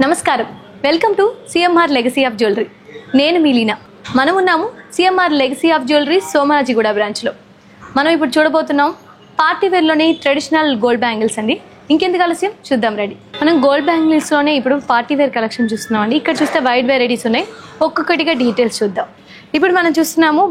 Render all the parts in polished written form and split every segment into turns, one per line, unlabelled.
నమస్కారం welcome to CMR legacy of jewellery నేను మీలీనా మనం ఉన్నాము సిఎంఆర్ లెగసీ ఆఫ్ జ్యువెలరీ సోమనాజిగూడ బ్రాంచ్లో మనం ఇప్పుడు చూడబోతున్నాం పార్టీ వేర్లోని ట్రెడిషనల్ గోల్డ్ బ్యాంగిల్స్ అండి ఇంకెందుకు ఆలస్యం చూద్దాం రెడీ మనం గోల్డ్ బ్యాంగిల్స్లోనే ఇప్పుడు పార్టీ వేర్ కలెక్షన్ చూస్తున్నాం అండి ఇక్కడ చూస్తే వైడ్ వెరైటీస్ ఉన్నాయి ఒక్కొక్కటిగా డీటెయిల్స్ చూద్దాం ఇప్పుడు మనం చూస్తున్నాము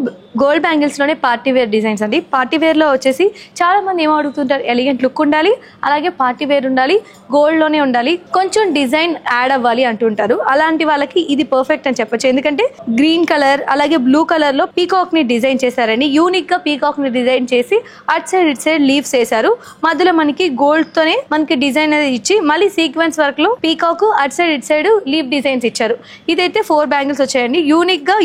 గోల్డ్ బ్యాంగిల్స్లోనే పార్టీ వేర్ డిజైన్స్ అండి పార్టీ వేర్లో వచ్చేసి చాలామంది ఏమో అడుగుతుంటారు ఎలిగెంట్ లుక్ ఉండాలి అలాగే పార్టీ వేర్ ఉండాలి గోల్డ్లోనే ఉండాలి కొంచెం డిజైన్ యాడ్ అవ్వాలి అంటుంటారు అలాంటి వాళ్ళకి ఇది పర్ఫెక్ట్ అని చెప్పొచ్చు ఎందుకంటే గ్రీన్ కలర్ అలాగే బ్లూ కలర్లో పీకాక్ని డిజైన్ చేశారండి యూనిక్గా పీకాక్ని డిజైన్ చేసి at side it side leaves వేశారు మధ్యలో మనకి గోల్డ్తోనే మనకి డిజైన్ అనేది ఇచ్చి మళ్ళీ సీక్వెన్స్ వర్క్లో peacock at side it side leave designs ఇచ్చారు ఇదైతే 4 బ్యాంగిల్స్ వచ్చాయండి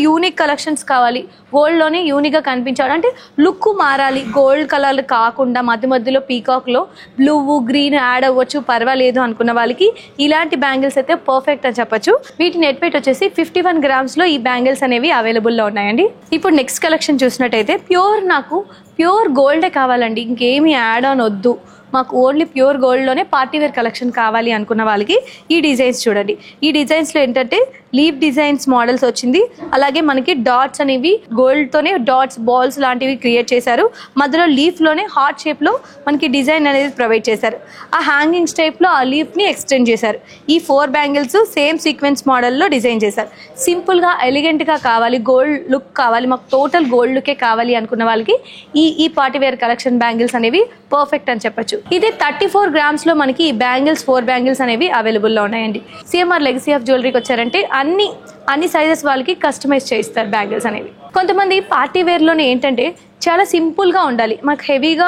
యూనిక్ కలెక్షన్ కావాలి గోల్డ్ లోనే యూనిక్ గా కనిపించాలి అంటే లుక్ మారాలి గోల్డ్ కలర్ కాకుండా మధ్యలో పీకాక్ లో బ్లూ గ్రీన్ యాడ్ అవ్వచ్చు పర్వాలేదు అనుకున్న వాళ్ళకి ఇలాంటి బ్యాంగిల్స్ అయితే పర్ఫెక్ట్ అని చెప్పొచ్చు వీటి నెట్ వెయిట్ వచ్చేసి 51 గ్రామ్స్ లో ఈ బ్యాంగిల్స్ అనేవి అవైలబుల్ లో ఉన్నాయండి ఇప్పుడు నెక్స్ట్ కలెక్షన్ చూసినట్టయితే ప్యూర్ గోల్డే కావాలండి ఇంకేమి యాడ్ ఆన్ వద్దు మాకు ఓన్లీ ప్యూర్ గోల్డ్లోనే పార్టీ వేర్ కలెక్షన్ కావాలి అనుకున్న వాళ్ళకి ఈ డిజైన్స్ చూడండి ఈ డిజైన్స్లో ఏంటంటే లీవ్ డిజైన్స్ మోడల్స్ వచ్చింది అలాగే మనకి డాట్స్ అనేవి గోల్డ్తోనే డాట్స్ బాల్స్ లాంటివి క్రియేట్ చేశారు మధ్యలో లీఫ్లోనే హార్ట్ షేప్లో మనకి డిజైన్ అనేది ప్రొవైడ్ చేశారు ఆ హ్యాంగింగ్స్ టైప్లో ఆ లీఫ్ని ఎక్స్టెండ్ చేశారు ఈ 4 బ్యాంగిల్స్ సేమ్ సీక్వెన్స్ మోడల్లో డిజైన్ చేశారు సింపుల్గా ఎలిగెంట్గా కావాలి గోల్డ్ లుక్ కావాలి మాకు టోటల్ గోల్డ్ లుకే కావాలి అనుకున్న వాళ్ళకి ఈ పార్టీ వేర్ కలెక్షన్ బ్యాంగిల్స్ అనేవి పర్ఫెక్ట్ అని చెప్పొచ్చు ఇది 34 గ్రామ్స్ లో మనకి ఈ బ్యాంగిల్స్ 4 బ్యాంగిల్స్ అనేవి అవైలబుల్ లో ఉన్నాయండి సిఎంఆర్ లెగసీ ఆఫ్ జ్యువెలరీకి వచ్చారంటే అన్ని సైజెస్ వాళ్ళకి కస్టమైజ్ చేయిస్తారు బ్యాంగిల్స్ అనేవి కొంతమంది పార్టీ వేర్ లోనే ఏంటంటే చాలా సింపుల్ గా ఉండాలి మాకు హెవీగా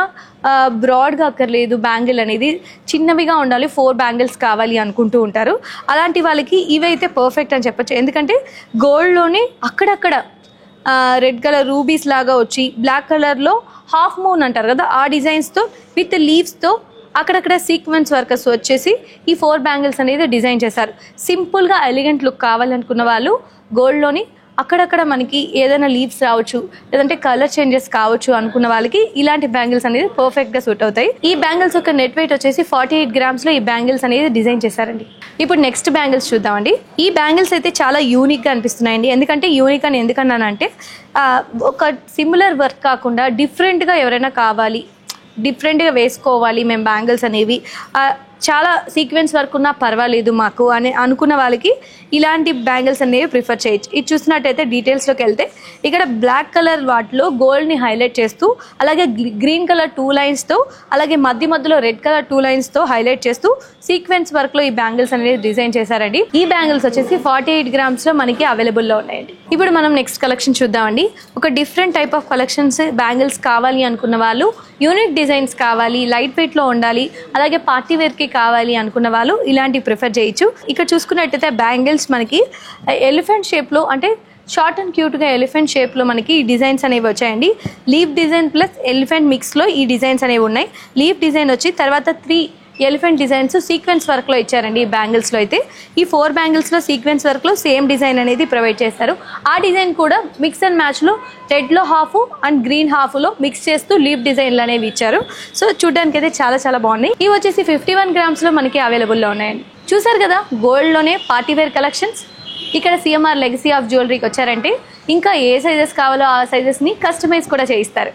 బ్రాడ్గా అక్కర్లేదు బ్యాంగిల్ అనేది చిన్నవిగా ఉండాలి 4 బ్యాంగిల్స్ కావాలి అనుకుంటూ ఉంటారు అలాంటి వాళ్ళకి ఇవైతే పర్ఫెక్ట్ అని చెప్పొచ్చు ఎందుకంటే గోల్డ్లోనే అక్కడక్కడ రెడ్ కలర్ రూబీస్ లాగా వచ్చి బ్లాక్ కలర్లో హాఫ్ మూన్ అంటారు కదా ఆ డిజైన్స్తో విత్ లీవ్స్తో అక్కడక్కడ సీక్వెన్స్ వర్కర్స్ వచ్చేసి ఈ 4 బ్యాంగిల్స్ అనేది డిజైన్ చేశారు సింపుల్గా ఎలిగెంట్ లుక్ కావాలనుకున్న వాళ్ళు గోల్డ్లోని అక్కడక్కడ మనకి ఏదైనా లీవ్స్ రావచ్చు లేదంటే కలర్ చేంజెస్ కావచ్చు అనుకున్న వాళ్ళకి ఇలాంటి బ్యాంగిల్స్ అనేది పర్ఫెక్ట్గా సూట్ అవుతాయి ఈ బ్యాంగిల్స్ యొక్క నెట్ వెయిట్ వచ్చేసి 48 గ్రామ్స్లో ఈ బ్యాంగిల్స్ అనేది డిజైన్ చేశారండి ఇప్పుడు నెక్స్ట్ బ్యాంగిల్స్ చూద్దామండి ఈ బ్యాంగిల్స్ అయితే చాలా యూనిక్గా అనిపిస్తున్నాయండి ఎందుకంటే యూనిక్ అని ఎందుకన్నానంటే ఒక సిమిలర్ వర్క్ కాకుండా డిఫరెంట్గా ఎవరైనా కావాలి డిఫరెంట్గా వేసుకోవాలి మేము బ్యాంగిల్స్ అనేవి చాలా సీక్వెన్స్ వర్క్ ఉన్నా పర్వాలేదు మాకు అని అనుకున్న వాళ్ళకి ఇలాంటి బ్యాంగిల్స్ అనేవి ప్రిఫర్ చేయొచ్చు ఇది చూసినట్టయితే డీటెయిల్స్లోకి వెళ్తే ఇక్కడ బ్లాక్ కలర్ వాటిలో గోల్డ్ని హైలైట్ చేస్తూ అలాగే గ్రీన్ కలర్ 2 లైన్స్తో అలాగే మధ్యలో రెడ్ కలర్ 2 లైన్స్తో హైలైట్ చేస్తూ సీక్వెన్స్ వర్క్లో ఈ బ్యాంగిల్స్ అనేది డిజైన్ చేశారండి ఈ బ్యాంగిల్స్ వచ్చేసి 48 గ్రామ్స్లో మనకి అవైలబుల్లో ఉన్నాయండి ఇప్పుడు మనం నెక్స్ట్ కలెక్షన్ చూద్దామండి ఒక different type of collections bangles కావాలి అనుకున్న వాళ్ళు యూనిక్ డిజైన్స్ కావాలి లైట్ వెయిట్లో ఉండాలి అలాగే పార్టీ వేర్కి కావాలి అనుకున్న వాళ్ళు ఇలాంటివి ప్రిఫర్ చేయొచ్చు ఇక్కడ చూసుకున్నట్టయితే బ్యాంగిల్స్ మనకి ఎలిఫెంట్ షేప్లో అంటే షార్ట్ అండ్ క్యూట్గా ఎలిఫెంట్ షేప్లో మనకి ఈ డిజైన్స్ అనేవి వచ్చాయండి లీఫ్ డిజైన్ ప్లస్ ఎలిఫెంట్ మిక్స్లో ఈ డిజైన్స్ అనేవి ఉన్నాయి లీఫ్ డిజైన్ వచ్చి తర్వాత 3 ఎలిఫెంట్ డిజైన్స్ సీక్వెన్స్ వర్క్లో ఇచ్చారండి ఈ బ్యాంగిల్స్లో అయితే ఈ 4 బ్యాంగిల్స్లో సీక్వెన్స్ వర్క్లో సేమ్ డిజైన్ అనేది ప్రొవైడ్ చేస్తారు ఆ డిజైన్ కూడా మిక్స్ అండ్ మ్యాచ్లో రెడ్లో హాఫ్ అండ్ గ్రీన్ హాఫ్లో మిక్స్ చేస్తూ లీఫ్ డిజైన్లు అనేవి ఇచ్చారు సో చూడడానికి అయితే చాలా బాగున్నాయి ఇవి వచ్చేసి 51 గ్రామ్స్లో మనకి అవైలబుల్లో ఉన్నాయండి చూసారు కదా గోల్డ్లోనే పార్టీ వేర్ కలెక్షన్స్ ఇక్కడ సిఎంఆర్ లెగసీ ఆఫ్ జ్యువెలరీకి వచ్చారంటే ఇంకా ఏ సైజెస్ కావాలో ఆ సైజెస్ని కస్టమైజ్ కూడా చేయిస్తారు